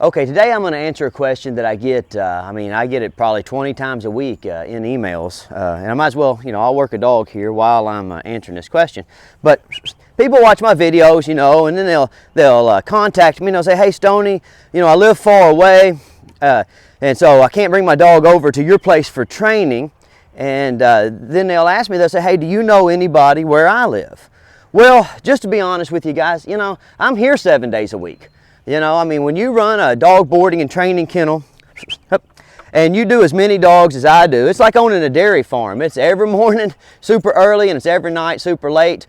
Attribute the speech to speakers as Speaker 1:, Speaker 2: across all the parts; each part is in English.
Speaker 1: Okay, today I'm going to answer a question that I get, I get it probably 20 times a week in emails, and I might as well, I'll work a dog here while I'm answering this question. But people watch my videos, and then they'll contact me and they'll say, hey Stonnie, I live far away, and so I can't bring my dog over to your place for training, and then they'll ask me, they'll say, hey, do you know anybody where I live? Well, just to be honest with you guys, I'm here 7 days a week. When you run a dog boarding and training kennel and you do as many dogs as I do, it's like owning a dairy farm. It's every morning super early and it's every night super late.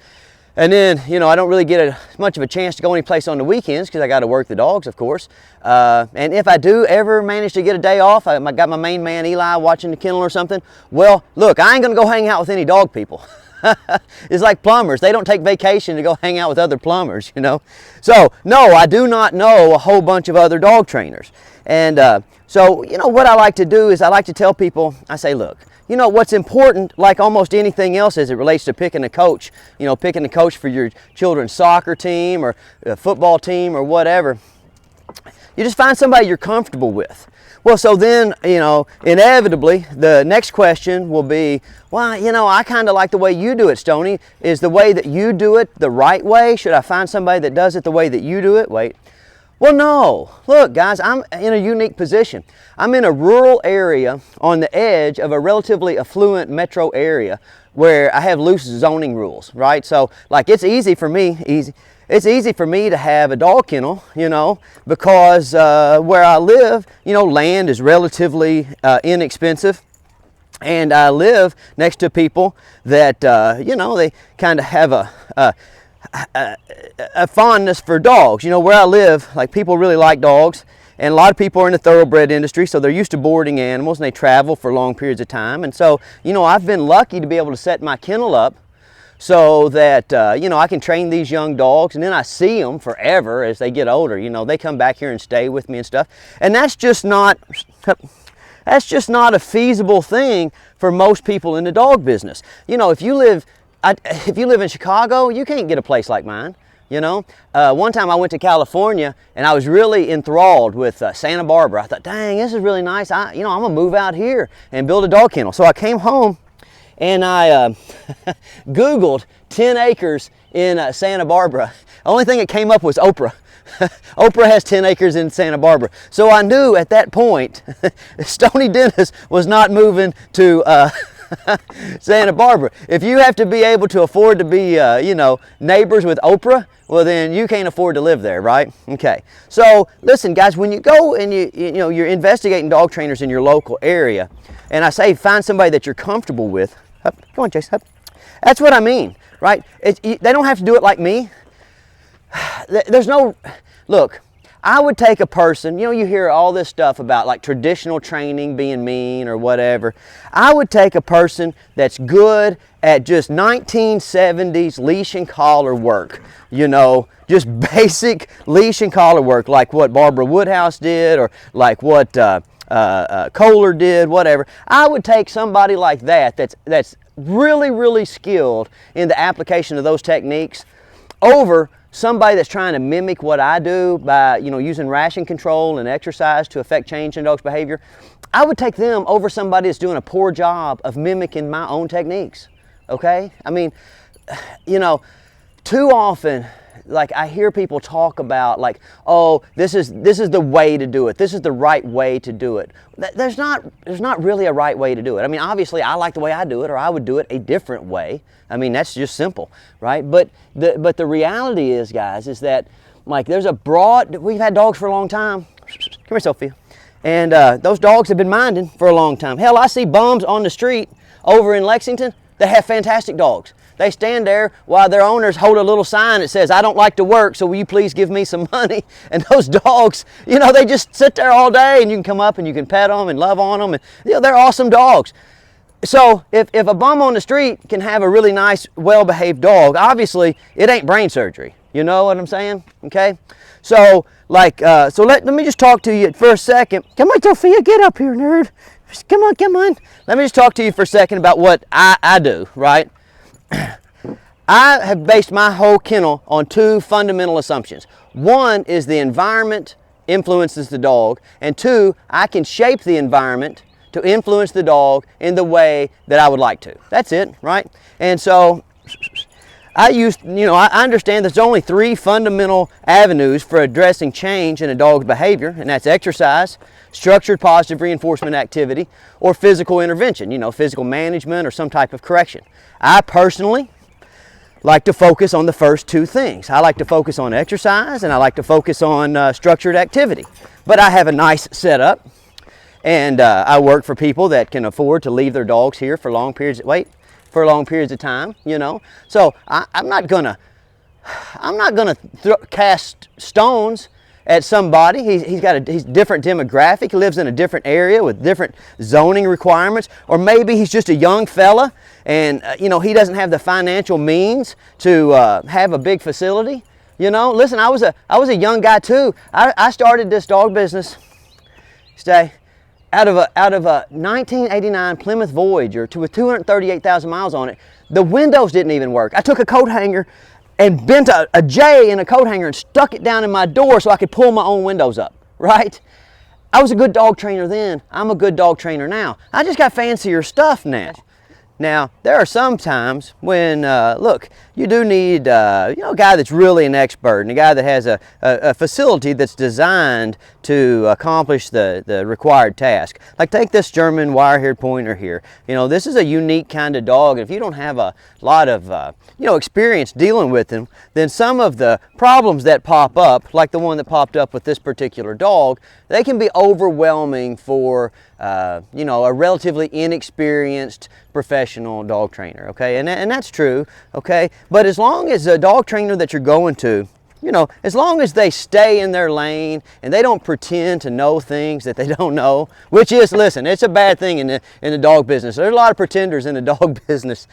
Speaker 1: And then, I don't really get much of a chance to go any place on the weekends because I got to work the dogs, of course. And if I do ever manage to get a day off, I got my main man Eli watching the kennel or something. Well, look, I ain't going to go hang out with any dog people. It's like plumbers. They don't take vacation to go hang out with other plumbers, So, no, I do not know a whole bunch of other dog trainers. And so, what I like to do is I like to tell people, I say, look, what's important, like almost anything else as it relates to picking a coach, picking a coach for your children's soccer team or football team or whatever, you just find somebody you're comfortable with. Well, so then, inevitably, the next question will be, well, I kind of like the way you do it, Stonnie. Is the way that you do it the right way? Should I find somebody that does it the way that you do it? Wait. Well, no. Look, guys, I'm in a unique position. I'm in a rural area on the edge of a relatively affluent metro area where I have loose zoning rules, right? So, it's easy for me, It's easy for me to have a dog kennel, because where I live, land is relatively inexpensive. And I live next to people that, they kind of have a fondness for dogs. Where I live, people really like dogs. And a lot of people are in the thoroughbred industry, so they're used to boarding animals and they travel for long periods of time. And so, I've been lucky to be able to set my kennel up so that, I can train these young dogs, and then I see them forever as they get older. They come back here and stay with me and stuff. And that's just not a feasible thing for most people in the dog business. If you live in Chicago, you can't get a place like mine. One time I went to California and I was really enthralled with Santa Barbara. I thought, dang, this is really nice. I'm gonna move out here and build a dog kennel. So I came home and I Googled 10 acres in Santa Barbara. The only thing that came up was Oprah. Oprah has 10 acres in Santa Barbara. So I knew at that point, Stonnie Dennis was not moving to Santa Barbara. If you have to be able to afford to be, neighbors with Oprah, well then you can't afford to live there, right? Okay. So listen, guys, when you go and you're investigating dog trainers in your local area, and I say find somebody that you're comfortable with. Come on, Chase. That's what I mean, right? They don't have to do it like me. Look, I would take a person, you hear all this stuff about traditional training being mean or whatever. I would take a person that's good at just 1970s leash and collar work, just basic leash and collar work, like what Barbara Woodhouse did or like what Kohler did, whatever. I would take somebody like that's really, really skilled in the application of those techniques over somebody that's trying to mimic what I do by, using ration control and exercise to affect change in dogs' behavior. I would take them over somebody that's doing a poor job of mimicking my own techniques, okay? Too often, I hear people talk about oh, this is the way to do it. This is the right way to do it. There's not really a right way to do it. Obviously I like the way I do it, or I would do it a different way. That's just simple, right? But the reality is, guys, is that we've had dogs for a long time. Come here, Sophia. And those dogs have been minding for a long time. Hell, I see bums on the street over in Lexington that have fantastic dogs. They stand there while their owners hold a little sign that says, I don't like to work, so will you please give me some money? And those dogs, they just sit there all day, and you can come up and you can pet them and love on them. And, they're awesome dogs. So if a bum on the street can have a really nice, well-behaved dog, obviously it ain't brain surgery. You know what I'm saying? Okay? So, let me just talk to you for a second. Come on, Sophia, get up here, nerd. Come on. Let me just talk to you for a second about what I do, right? I have based my whole kennel on two fundamental assumptions. One is the environment influences the dog, and 2, I can shape the environment to influence the dog in the way that I would like to. That's it, right? And so I understand there's only 3 fundamental avenues for addressing change in a dog's behavior, and that's exercise, structured positive reinforcement activity, or physical intervention, physical management or some type of correction. I personally like to focus on the first 2 things. I like to focus on exercise, and I like to focus on structured activity. But I have a nice setup, and I work for people that can afford to leave their dogs here for long periods of time, So I'm not gonna cast stones at somebody. He's different demographic. He lives in a different area with different zoning requirements, or maybe he's just a young fella and he doesn't have the financial means to have a big facility. Listen, I was a young guy too. I started this dog business out of a 1989 Plymouth Voyager with 238,000 miles on it. The windows didn't even work. I took a coat hanger and bent a J in a coat hanger and stuck it down in my door so I could pull my own windows up, right? I was a good dog trainer then. I'm a good dog trainer now. I just got fancier stuff now. Now, there are some times when, look, you do need a guy that's really an expert and a guy that has a facility that's designed to accomplish the required task. Like take this German wire-haired pointer here. This is a unique kind of dog, and if you don't have a lot of experience dealing with him, then some of the problems that pop up, like the one that popped up with this particular dog, they can be overwhelming for a relatively inexperienced professional dog trainer, okay? And that's true, okay? But as long as a dog trainer that you're going to, as long as they stay in their lane and they don't pretend to know things that they don't know, which is, listen, it's a bad thing in the dog business. There's a lot of pretenders in the dog business.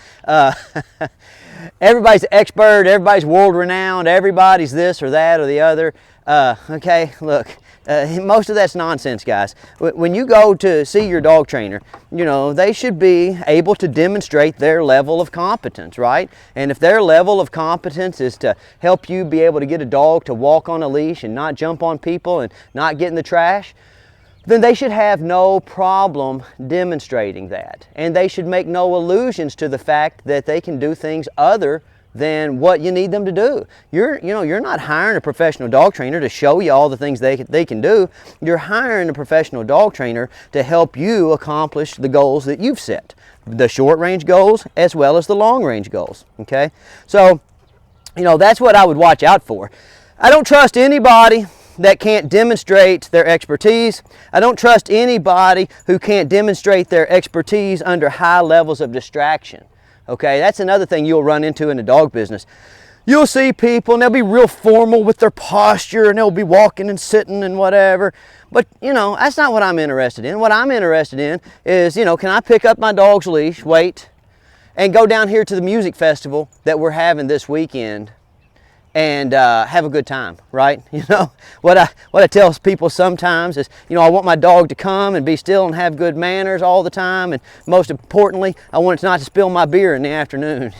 Speaker 1: Everybody's an expert, everybody's world-renowned, everybody's this or that or the other. Okay, look, most of that's nonsense, guys. When you go to see your dog trainer, they should be able to demonstrate their level of competence, right? And if their level of competence is to help you be able to get a dog to walk on a leash and not jump on people and not get in the trash, then they should have no problem demonstrating that. And they should make no allusions to the fact that they can do things other than what you need them to do. You're not hiring a professional dog trainer to show you all the things they can do. You're hiring a professional dog trainer to help you accomplish the goals that you've set, the short range goals as well as the long range goals, okay? So, that's what I would watch out for. I don't trust anybody that can't demonstrate their expertise. I don't trust anybody who can't demonstrate their expertise under high levels of distraction. Okay, that's another thing you'll run into in the dog business. You'll see people and they'll be real formal with their posture and they'll be walking and sitting and whatever. But, that's not what I'm interested in. What I'm interested in is, can I pick up my dog's leash, wait, and go down here to the music festival that we're having this weekend and have a good time, right? What I tell people sometimes is, I want my dog to come and be still and have good manners all the time, and most importantly, I want it not to spill my beer in the afternoon,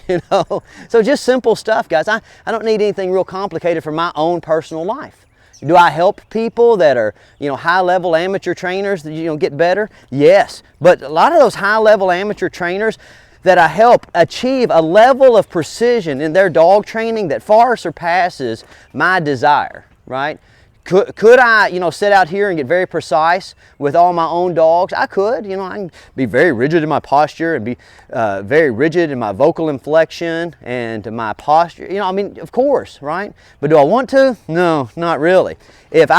Speaker 1: So just simple stuff, guys. I don't need anything real complicated for my own personal life. Do I help people that are, high-level amateur trainers that, get better? Yes, but a lot of those high-level amateur trainers that I help achieve a level of precision in their dog training that far surpasses my desire, right? Could I, sit out here and get very precise with all my own dogs? I could, I can be very rigid in my posture and be very rigid in my vocal inflection and my posture. Of course, right? But do I want to? No, not really. If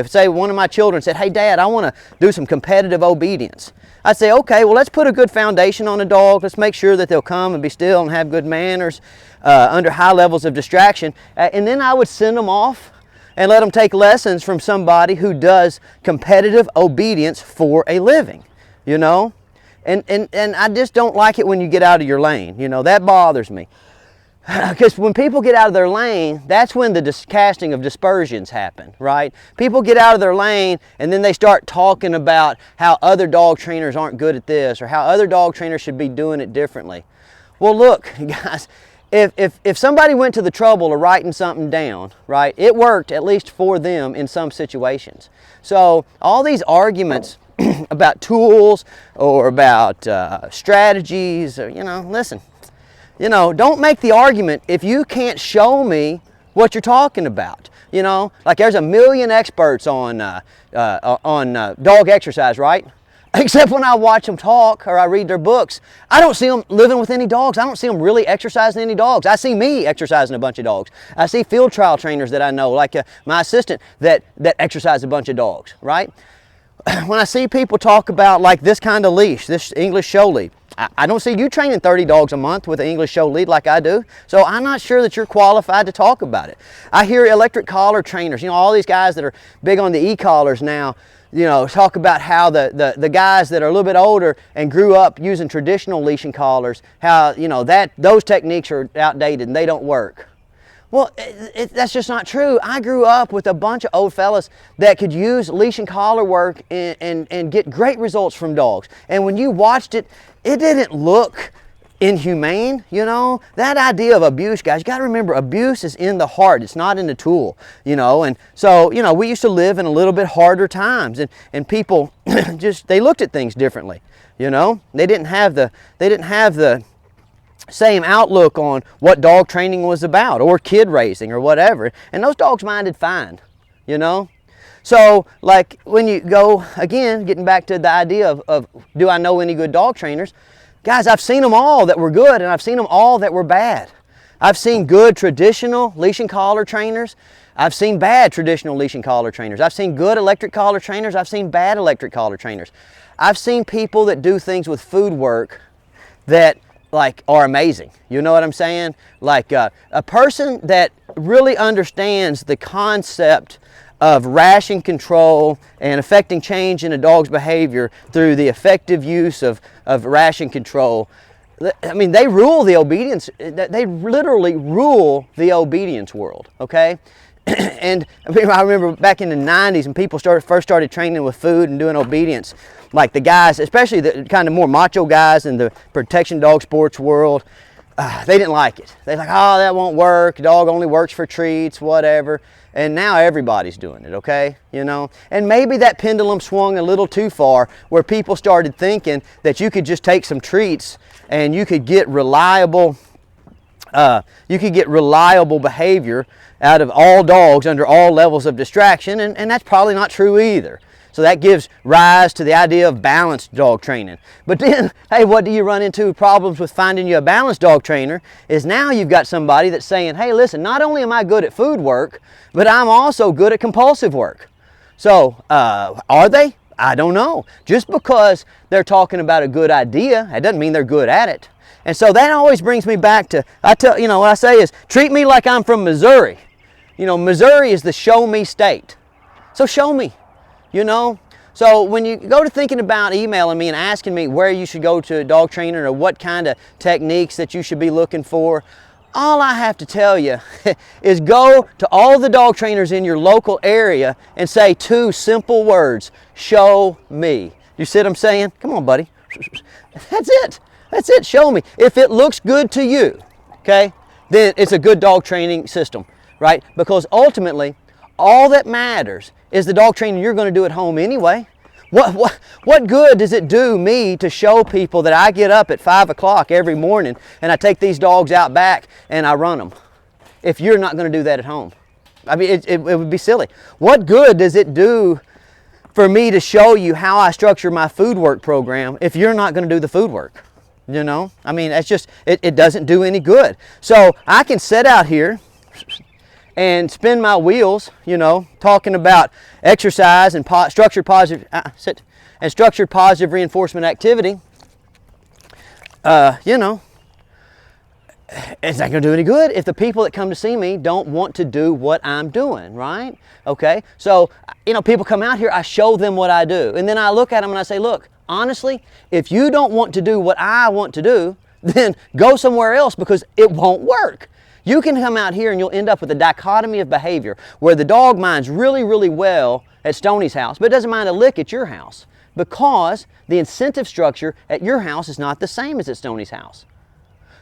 Speaker 1: say one of my children said, hey, Dad, I want to do some competitive obedience, I'd say, okay, well, let's put a good foundation on a dog. Let's make sure that they'll come and be still and have good manners under high levels of distraction. And then I would send them off and let them take lessons from somebody who does competitive obedience for a living, And I just don't like it when you get out of your lane. That bothers me. Because when people get out of their lane, that's when the casting of dispersions happen, right? People get out of their lane and then they start talking about how other dog trainers aren't good at this or how other dog trainers should be doing it differently. Well, look, guys, if somebody went to the trouble of writing something down, right, it worked at least for them in some situations. So all these arguments about tools or about strategies, or, listen, don't make the argument if you can't show me what you're talking about. Like there's a million experts on dog exercise, right? Except when I watch them talk or I read their books, I don't see them living with any dogs. I don't see them really exercising any dogs. I see me exercising a bunch of dogs. I see field trial trainers that I know, like my assistant, that exercise a bunch of dogs, right? When I see people talk about like this kind of leash, this English show lead, I don't see you training 30 dogs a month with an English show lead like I do. So I'm not sure that you're qualified to talk about it. I hear electric collar trainers, all these guys that are big on the e-collars now, talk about how the guys that are a little bit older and grew up using traditional leashing collars, how, those techniques are outdated and they don't work. Well, that's just not true. I grew up with a bunch of old fellas that could use leash and collar work and get great results from dogs. And when you watched it, it didn't look inhumane, That idea of abuse, guys, you got to remember, abuse is in the heart. It's not in the tool, And so, we used to live in a little bit harder times, and people they looked at things differently, They didn't have the same outlook on what dog training was about or kid raising or whatever. And those dogs minded fine, So like when you go, again, getting back to the idea of do I know any good dog trainers? Guys, I've seen them all that were good and I've seen them all that were bad. I've seen good traditional leash and collar trainers. I've seen bad traditional leash and collar trainers. I've seen good electric collar trainers. I've seen bad electric collar trainers. I've seen people that do things with food work that are amazing. You know what I'm saying? Like a person that really understands the concept of ration control and affecting change in a dog's behavior through the effective use of ration control. I mean, they rule the obedience, they literally rule the obedience world, okay? And I remember back in the 90s when people first started training with food and doing obedience, like the guys, especially the kind of more macho guys in the protection dog sports world, they didn't like it. They're like, oh, that won't work. Dog only works for treats, whatever. And now everybody's doing it, okay? And maybe that pendulum swung a little too far where people started thinking that you could just take some treats and you could get reliable behavior out of all dogs under all levels of distraction, and that's probably not true either. So that gives rise to the idea of balanced dog training. But then, hey, what do you run into problems with finding you a balanced dog trainer is now you've got somebody that's saying, hey, listen, not only am I good at food work, but I'm also good at compulsive work. So are they? I don't know. Just because they're talking about a good idea, that doesn't mean they're good at it. And so that always brings me back to, what I say is, treat me like I'm from Missouri. Missouri is the show me state. So show me. So when you go to thinking about emailing me and asking me where you should go to a dog trainer or what kind of techniques that you should be looking for, all I have to tell you is go to all the dog trainers in your local area and say two simple words: show me. You see what I'm saying? Come on, buddy. That's it. That's it. Show me. If it looks good to you, okay, then it's a good dog training system, right? Because ultimately, all that matters is the dog training you're going to do at home anyway. What good does it do me to show people that I get up at 5 o'clock every morning and I take these dogs out back and I run them if you're not going to do that at home? I mean, it would be silly. What good does it do for me to show you how I structure my food work program if you're not going to do the food work? I mean, it's just, it doesn't do any good. So I can sit out here and spin my wheels, talking about exercise and structured positive reinforcement activity. It's not going to do any good if the people that come to see me don't want to do what I'm doing, right? Okay, so people come out here, I show them what I do, and then I look at them and I say, look, honestly, if you don't want to do what I want to do, then go somewhere else because it won't work. You can come out here and you'll end up with a dichotomy of behavior where the dog minds really, really well at Stonnie's house, but doesn't mind a lick at your house because the incentive structure at your house is not the same as at Stonnie's house.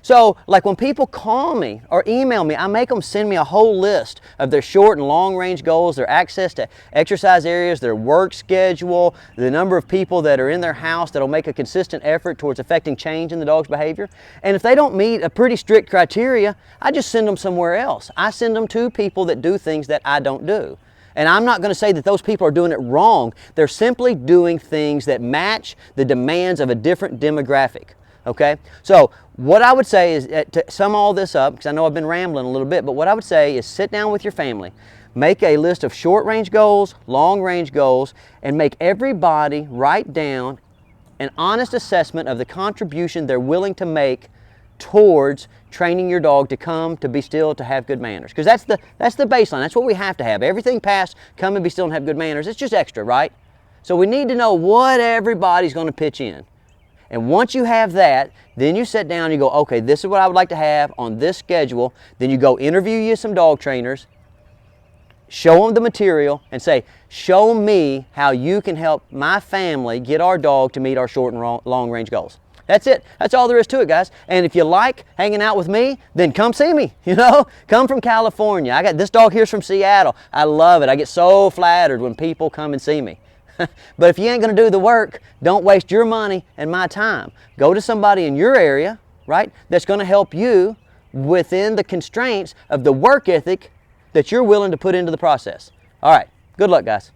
Speaker 1: So like when people call me or email me, I make them send me a whole list of their short and long range goals, their access to exercise areas, their work schedule, the number of people that are in their house that'll make a consistent effort towards affecting change in the dog's behavior. And if they don't meet a pretty strict criteria, I just send them somewhere else. I send them to people that do things that I don't do. And I'm not going to say that those people are doing it wrong. They're simply doing things that match the demands of a different demographic. Okay? So what I would say is, to sum all this up, because I know I've been rambling a little bit, but what I would say is sit down with your family, make a list of short-range goals, long-range goals, and make everybody write down an honest assessment of the contribution they're willing to make towards training your dog to come, to be still, to have good manners. Because that's the baseline. That's what we have to have. Everything past come and be still and have good manners, it's just extra, right? So we need to know what everybody's going to pitch in. And once you have that, then you sit down and you go, okay, this is what I would like to have on this schedule. Then you go interview you some dog trainers, show them the material, and say, show me how you can help my family get our dog to meet our short and long range goals. That's it. That's all there is to it, guys. And if you like hanging out with me, then come see me, you know? Come from California. I got this dog here's from Seattle. I love it. I get so flattered when people come and see me. But if you ain't going to do the work, don't waste your money and my time. Go to somebody in your area, right, that's going to help you within the constraints of the work ethic that you're willing to put into the process. All right. Good luck, guys.